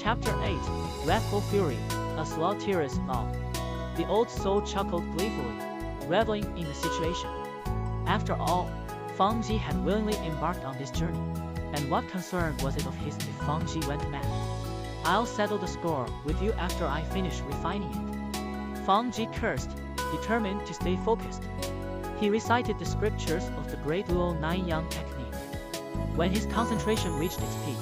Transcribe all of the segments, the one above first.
Chapter 8, Wrathful Fury, a Slaughterous Law. The old soul chuckled gleefully, reveling in the situation. After all, Fang Ji had willingly embarked on this journey, and what concern was it of his if Fang Ji went mad? I'll settle the score with you after I finish refining it. Fang Ji cursed, determined to stay focused. He recited the scriptures of the Great Luo Nine Yang technique. When his concentration reached its peak,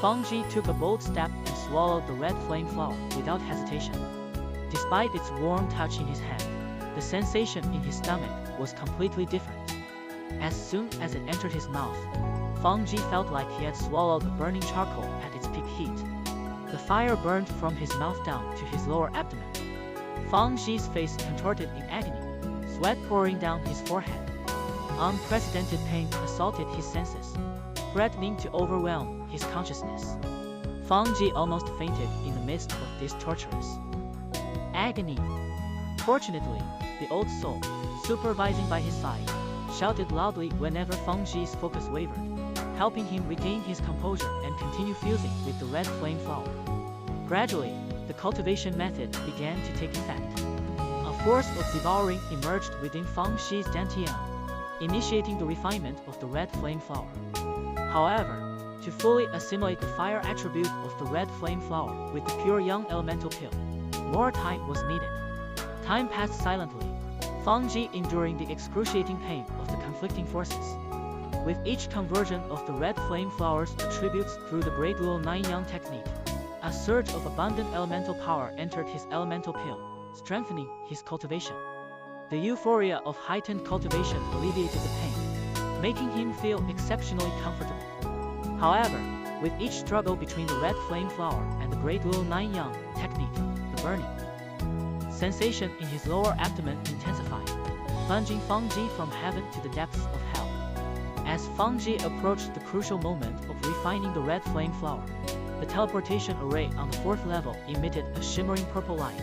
Fang Ji took a bold step and swallowed the red flame flower without hesitation. Despite its warm touch in his hand, the sensation in his stomach was completely different. As soon as it entered his mouth, Fang Ji felt like he had swallowed the burning charcoal at its peak heat. The fire burned from his mouth down to his lower abdomen. Fang Ji's face contorted in agony, sweat pouring down his forehead. Unprecedented pain assaulted his senses, threatening to overwhelm his consciousness. Fang Ji almost fainted in the midst of this torturous agony. Fortunately, the old soul, supervising by his side, shouted loudly whenever Fang Ji's focus wavered, helping him regain his composure and continue fusing with the red flame flower. Gradually, the cultivation method began to take effect. A force of devouring emerged within Fang Ji's dantian, initiating the refinement of the red flame flower. However, to fully assimilate the fire attribute of the red flame flower with the pure young elemental pill, more time was needed. Time passed silently, Fang Ji enduring the excruciating pain of the conflicting forces. With each conversion of the red flame flower's attributes through the Great Luo Nine Yang technique, a surge of abundant elemental power entered his elemental pill, strengthening his cultivation. The euphoria of heightened cultivation alleviated the pain, making him feel exceptionally comfortable. However, with each struggle between the red flame flower and the Great Luo Nine Yang technique, the burning sensation in his lower abdomen intensified, plunging Fang Ji from heaven to the depths of hell. As Fang Ji approached the crucial moment of refining the red flame flower, the teleportation array on the 4th level emitted a shimmering purple light.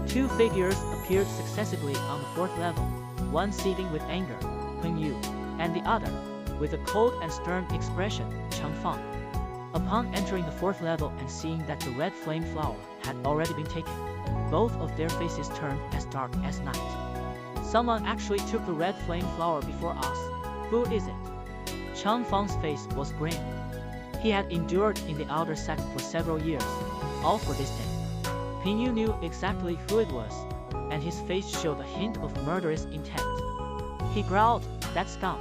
Two figures appeared successively on the 4th level, one seething with anger, Peng Yu, and the other, with a cold and stern expression, Cheng Fang. Upon entering the 4th level and seeing that the red flame flower had already been taken, both of their faces turned as dark as night. Someone actually took the red flame flower before us. Who is it? Cheng Fang's face was grim. He had endured in the outer sect for several years, all for this day. Peng Yu knew exactly who it was, and his face showed a hint of murderous intent. He growled, "That scum.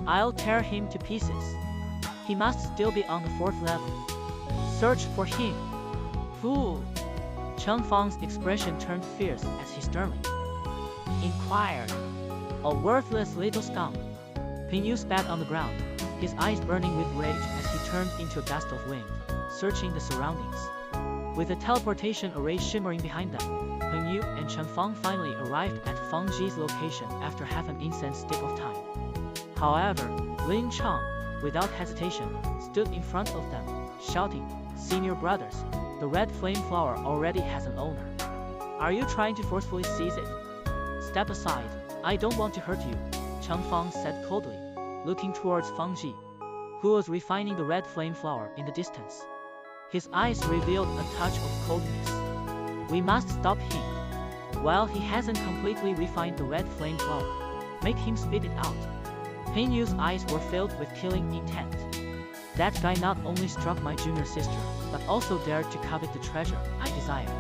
I'll tear him to pieces. He must still be on the 4th level. Search for him." "Fool!" Cheng Fang's expression turned fierce as he sternly inquired. "A worthless little scum." Peng Yu spat on the ground, his eyes burning with rage as he turned into a gust of wind, searching the surroundings. With the teleportation array shimmering behind them, Peng Yu and Cheng Fang finally arrived at Fang Ji's location after half an incense stick of time. However, Lin Chang, without hesitation, stood in front of them, shouting, "Senior brothers, the red flame flower already has an owner. Are you trying to forcefully seize it?" "Step aside, I don't want to hurt you," Cheng Fang said coldly, looking towards Fang Ji, who was refining the red flame flower in the distance. His eyes revealed a touch of coldness. "We must stop him. While he hasn't completely refined the red flame flower, make him spit it out." Peng Yu's eyes were filled with killing intent. "That guy not only struck my junior sister, but also dared to covet the treasure I desire.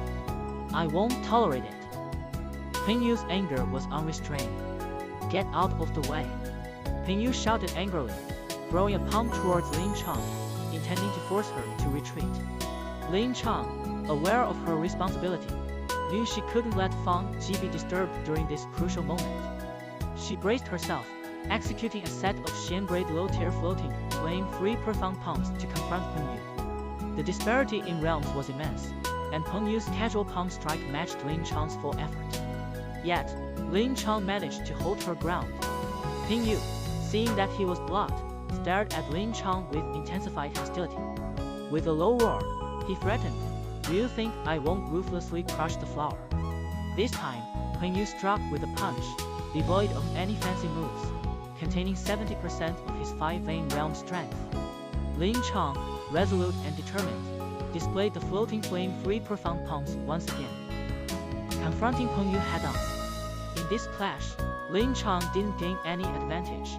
I won't tolerate it." Peng Yu's anger was unrestrained. "Get out of the way!" Peng Yu shouted angrily, throwing a palm towards Lin Chang, intending to force her to retreat. Lin Chang, aware of her responsibility, knew she couldn't let Fang Ji be disturbed during this crucial moment. She braced herself, executing a set of Xian-grade low-tier floating, flame-free profound palms to confront Peng Yu. The disparity in realms was immense, and Peng Yu's casual palm strike matched Lin Chang's full effort. Yet, Lin Chang managed to hold her ground. Peng Yu, seeing that he was blocked, stared at Lin Chang with intensified hostility. With a low roar, he threatened, "Do you think I won't ruthlessly crush the flower?" This time, Peng Yu struck with a punch, devoid of any fancy moves, containing 70% of his 5 vein realm strength. Lin Chang, resolute and determined, displayed the floating flame-free profound palms once again, confronting Peng Yu head-on. In this clash, Lin Chang didn't gain any advantage.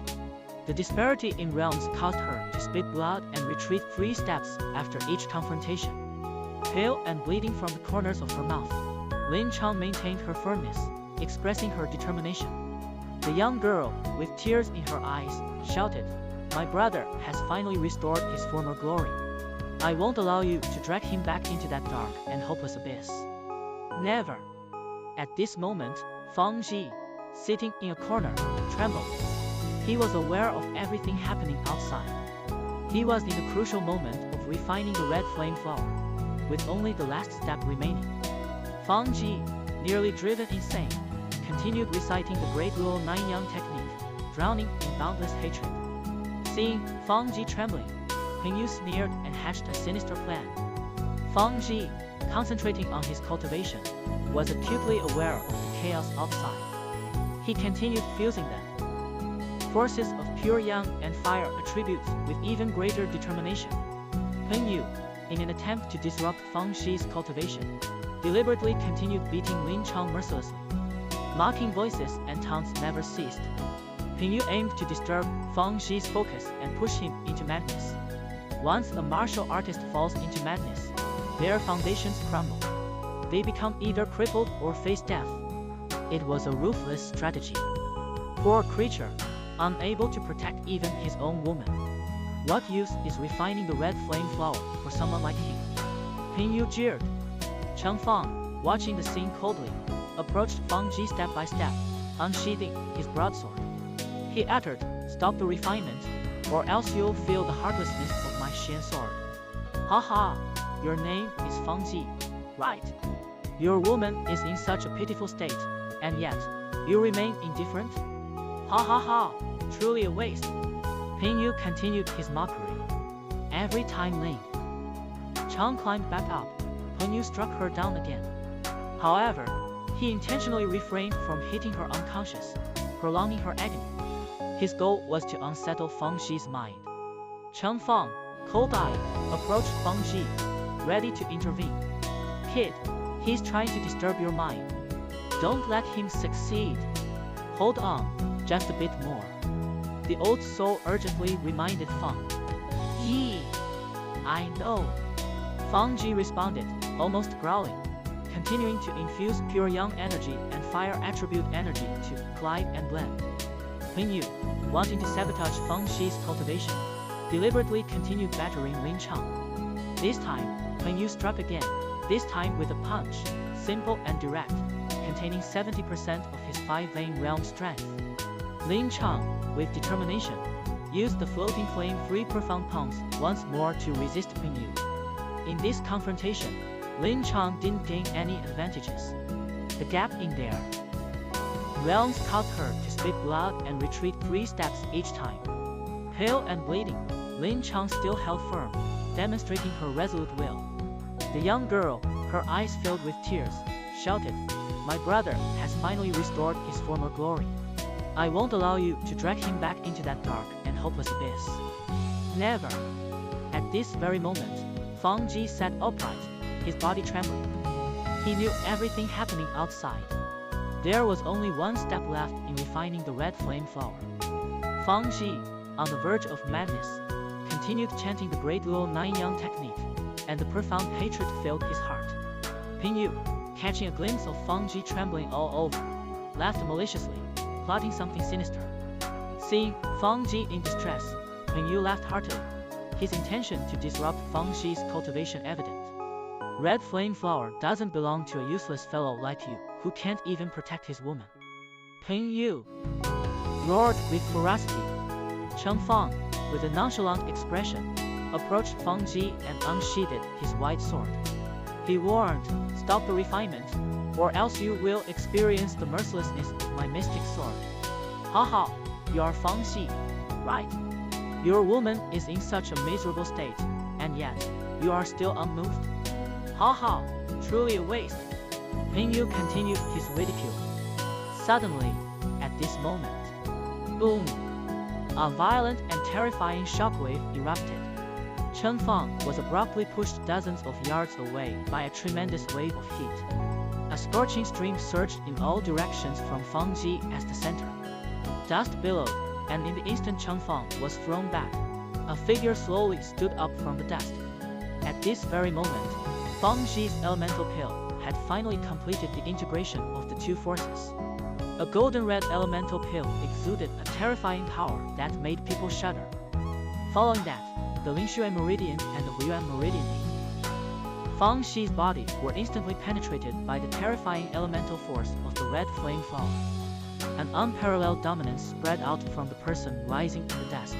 The disparity in realms caused her to spit blood and retreat 3 steps after each confrontation. Pale and bleeding from the corners of her mouth, Lin Chang maintained her firmness, expressing her determination. The young girl, with tears in her eyes, shouted, "My brother has finally restored his former glory. I won't allow you to drag him back into that dark and hopeless abyss. Never." At this moment, Fang Ji, sitting in a corner, trembled. He was aware of everything happening outside. He was in the crucial moment of refining the red flame flower, with only the last step remaining. Fang Ji, nearly driven insane, continued reciting the Great Rule 9 Yang technique, drowning in boundless hatred. Seeing Fang Ji trembling, Peng Yu sneered and hatched a sinister plan. Fang Ji, concentrating on his cultivation, was acutely aware of the chaos outside. He continued fusing them, forces of pure yang and fire attributes with even greater determination. Peng Yu, in an attempt to disrupt Fang Ji's cultivation, deliberately continued beating Lin Chang mercilessly. Mocking voices and taunts never ceased. Peng Yu aimed to disturb Fang Ji's focus and push him into madness. Once a martial artist falls into madness, their foundations crumble. They become either crippled or face death. It was a ruthless strategy. Poor creature, unable to protect even his own woman. What use is refining the red flame flower for someone like him? Peng Yu jeered. Chang Fang, watching the scene coldly, approached Fang Ji step by step, unsheathing his broadsword. He uttered, "Stop the refinement, or else you'll feel the heartlessness of my Xian sword." "Haha, your name is Fang Ji, right? Your woman is in such a pitiful state, and yet, you remain indifferent? Ha ha ha, truly a waste." Peng Yu continued his mockery. Every time Lin Chang climbed back up, Peng Yu struck her down again. However, he intentionally refrained from hitting her unconscious, prolonging her agony. His goal was to unsettle Fang Ji's mind. Chang Fang, cold-eyed, approached Fang Ji, ready to intervene. "Kid, he's trying to disturb your mind. Don't let him succeed. Hold on, just a bit more." The old soul urgently reminded Fang. "Yee, I know." Fang Ji responded, almost growling, continuing to infuse pure yang energy and fire attribute energy to collide and blend. Peng Yu, wanting to sabotage Fang Ji's cultivation, deliberately continued battering Lin Chang. This time, Peng Yu struck again, this time with a punch, simple and direct, containing 70% of his 5-vein realm strength. Lin Chang, with determination, used the floating flame-free profound palms once more to resist Peng Yu. In this confrontation, Lin Chang didn't gain any advantages. The gap in their realms caused her to spit blood and retreat 3 steps each time. Pale and bleeding, Lin Chang still held firm, demonstrating her resolute will. The young girl, her eyes filled with tears, shouted, "My brother has finally restored his former glory. I won't allow you to drag him back into that dark and hopeless abyss. Never." At this very moment, Fang Ji sat upright, his body trembling. He knew everything happening outside. There was only one step left in refining the red flame flower. Fang Ji, on the verge of madness, continued chanting the Great Rule 9 Yang technique, and the profound hatred filled his heart. Peng Yu, catching a glimpse of Fang Ji trembling all over, laughed maliciously, plotting something sinister. Seeing Fang Ji in distress, Peng Yu laughed heartily, his intention to disrupt Fang Ji's cultivation evident. Red flame flower doesn't belong to a useless fellow like you, who can't even protect his woman. Peng Yu roared with ferocity. Chang Fang, with a nonchalant expression, approached Fang Ji and unsheathed his white sword. He warned, "Stop the refinement, or else you will experience the mercilessness of my mystic sword." "Haha, you are Fang Ji, right? Your woman is in such a miserable state, and yet, you are still unmoved? Haha, truly a waste." Peng Yu continued his ridicule. Suddenly, at this moment, boom! A violent and terrifying shockwave erupted. Chen Fang was abruptly pushed dozens of yards away by a tremendous wave of heat. A scorching stream surged in all directions from Fang Ji as the center. Dust billowed, and in the instant Chen Fang was thrown back. A figure slowly stood up from the dust. At this very moment, Fang Ji's elemental pill had finally completed the integration of the two forces. A golden-red elemental pill exuded a terrifying power that made people shudder. Following that, the Lingshuan Meridian and the Huiyuan Meridian meet. Fang Xi's body were instantly penetrated by the terrifying elemental force of the red flame fall. An unparalleled dominance spread out from the person rising in the dust.